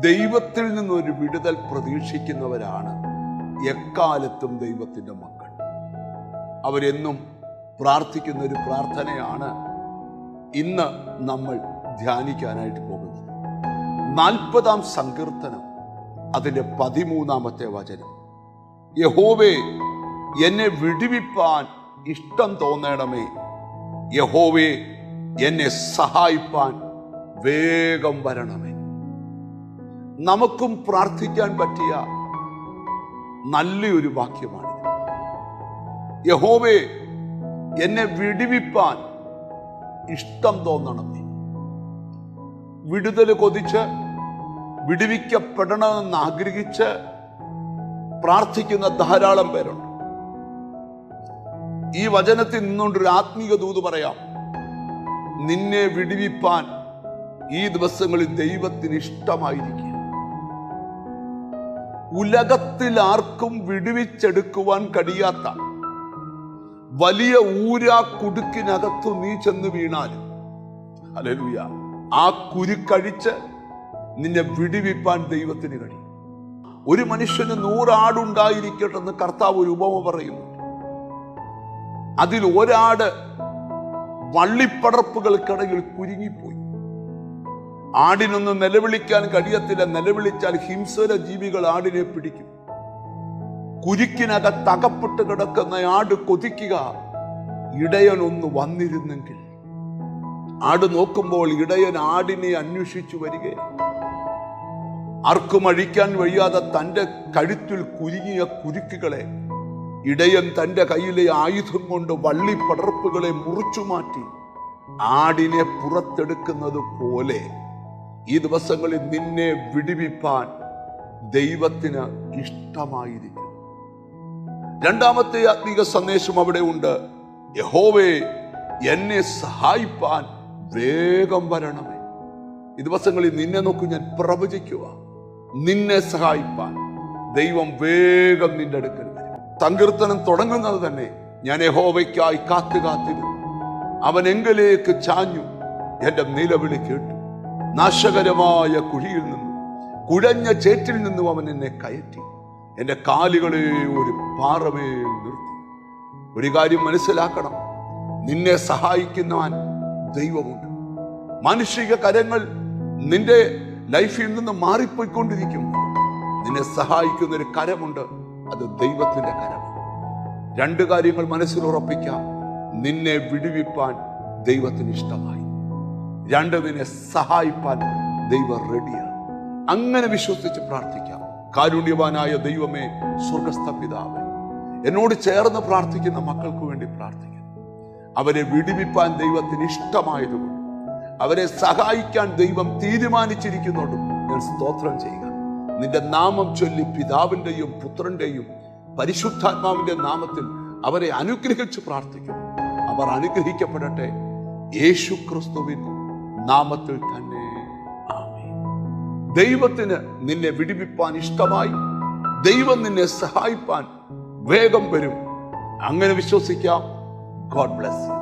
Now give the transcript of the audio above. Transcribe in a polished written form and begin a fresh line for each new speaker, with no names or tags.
ദൈവത്തിൽ നിന്നൊരു വിടുതൽ പ്രതീക്ഷിക്കുന്നവരാണ് എക്കാലത്തും ദൈവത്തിൻ്റെ മക്കൾ. അവരെന്നും പ്രാർത്ഥിക്കുന്ന ഒരു പ്രാർത്ഥനയാണ് ഇന്ന് നമ്മൾ ധ്യാനിക്കാനായിട്ട് പോകുന്നത്. 40-ാം സങ്കീർത്തനം അതിൻ്റെ 13-ാമത്തെ വചനം. യഹോവേ, എന്നെ വിടുവിപ്പാൻ ഇഷ്ടം തോന്നണമേ. യഹോവേ, എന്നെ സഹായിപ്പാൻ വേഗം വരണമേ. നമുക്കും പ്രാർത്ഥിക്കാൻ പറ്റിയ നല്ലൊരു വാക്യമാണിത്. യഹോവേ, എന്നെ വിടുവിപ്പാൻ ഇഷ്ടം തോന്നണമേ. വിടുതൽ കൊതിച്ച് വിടുവിക്കപ്പെടണമെന്ന് ആഗ്രഹിച്ച് പ്രാർത്ഥിക്കുന്ന ധാരാളം പേരുണ്ട്. ഈ വചനത്തിൽ നിന്നുകൊണ്ടൊരു ആത്മീക ദൂത് പറയാം. നിന്നെ വിടുവിപ്പാൻ ഈ ദിവസങ്ങളിൽ ദൈവത്തിന് ഇഷ്ടമായിരിക്കും. ഉലകത്തിൽ ആർക്കും വിടുവിച്ചെടുക്കുവാൻ കഴിയാത്ത വലിയ ഊരാ കുടുക്കിനകത്തു നീ ചെന്ന് വീണാലും ഹല്ലേലൂയ, ആ കുരുക്കഴിച്ച് നിന്നെ വിടുവിപ്പാൻ ദൈവത്തിന് കഴിയും. ഒരു മനുഷ്യന് 100 ആടുണ്ടായിരിക്കട്ടെ എന്ന് കർത്താവ് ഒരു ഉപമ പറയുന്നു. അതിൽ ഒരാട് വള്ളിപ്പടർപ്പുകൾക്കിടയിൽ കുരുങ്ങിപ്പോയി. ആടിനൊന്നും നിലവിളിക്കാൻ കഴിയത്തില്ല. നിലവിളിച്ചാൽ ഹിംസര ജീവികൾ ആടിനെ പിടിക്കും. കുരുക്കിനകത്ത് അകപ്പെട്ട് കിടക്കുന്ന ആട് കൊതിക്കുക, ഇടയനൊന്ന് വന്നിരുന്നെങ്കിൽ. ആട് നോക്കുമ്പോൾ ഇടയൻ ആടിനെ അന്വേഷിച്ചു വരികയാണ്. ആർക്കും അഴിക്കാൻ വയ്യാതെ തൻ്റെ കഴുത്തിൽ കുരുങ്ങിയ കുരുക്കുകളെ ഇടയൻ തൻ്റെ കയ്യിലെ ആയുധം കൊണ്ട് വള്ളിപ്പടർപ്പുകളെ മുറിച്ചു മാറ്റി ആടിനെ പുറത്തെടുക്കുന്നത് പോലെ ഈ ദിവസങ്ങളിൽ നിന്നെ വിടുവിപ്പാൻ ദൈവത്തിന് ഇഷ്ടമായിരിക്കും. രണ്ടാമത്തെ ആത്മീക സന്ദേശം അവിടെ ഉണ്ട്. യഹോവേ, എന്നെ സഹായിപ്പാൻ വേഗം വരണമേ. ഈ ദിവസങ്ങളിൽ നിന്നെ നോക്കി ഞാൻ പ്രവചിക്കുക, നിന്നെ സഹായിപ്പാൻ ദൈവം വേഗം നിന്റെ അടുക്കൽ വരും. സങ്കീർത്തനം തുടങ്ങുന്നത് തന്നെ ഞാൻ യഹോവയ്ക്കായി കാത്തിരുന്നു, അവൻ എങ്കിലേക്ക് ചാഞ്ഞു, എന്റെ നിലവിളി കേട്ടു. നാശകരമായ കുഴിയിൽ നിന്നും കുഴഞ്ഞ ചേറ്റിൽ നിന്നും അവൻ എന്നെ കയറ്റി, എന്റെ കാലുകളെ ഒരു പാറമേൽ നിർത്തി. ഒരു കാര്യം മനസ്സിലാക്കണം, നിന്നെ സഹായിക്കുന്നവൻ ദൈവമുണ്ട്. മാനുഷിക കരങ്ങൾ നിന്റെ ലൈഫിൽ നിന്ന് മാറിപ്പോയിക്കൊണ്ടിരിക്കും. നിന്നെ സഹായിക്കുന്ന ഒരു കരമുണ്ട്, അത് ദൈവത്തിന്റെ കരമാണ്. 2 കാര്യങ്ങൾ മനസ്സിൽ ഉറപ്പിക്കാം. നിന്നെ വിടുവിപ്പാൻ ദൈവത്തിന് ഇഷ്ടമായി. 2, നിന്നെ സഹായിപ്പാൻ ദൈവം റെഡിയാണ്. അങ്ങനെ വിശ്വസിച്ച് പ്രാർത്ഥിക്കാം. കാരുണ്യവാനായ ദൈവമേ, സ്വർഗസ്ഥ പിതാവേ, എന്നോട് ചേർന്ന് പ്രാർത്ഥിക്കുന്ന മക്കൾക്ക് വേണ്ടി പ്രാർത്ഥിക്കുന്നു. അവരെ വിടുവിപ്പാൻ ദൈവത്തിന് ഇഷ്ടമായതുകൊണ്ട്, അവരെ സഹായിക്കാൻ ദൈവം തീരുമാനിച്ചിരിക്കുന്നുണ്ട്. ഞാൻ സ്തോത്രം ചെയ്യുക. നിന്റെ നാമം ചൊല്ലി പിതാവിൻ്റെയും പുത്രന്റെയും പരിശുദ്ധാത്മാവിന്റെ നാമത്തിൽ അവരെ അനുഗ്രഹിച്ച് പ്രാർത്ഥിക്കുന്നു. അവർ അനുഗ്രഹിക്കപ്പെടട്ടെ, യേശു ക്രിസ്തുവിൻ നാമത്തിൽ തന്നെ. ആമേൻ. ദൈവത്തിന് നിന്നെ വിടുവിപ്പാൻ ഇഷ്ടമായി. ദൈവം നിന്നെ സഹായിപ്പാൻ വേഗം വരും. അങ്ങനെ വിശ്വസിക്കാം. God bless you.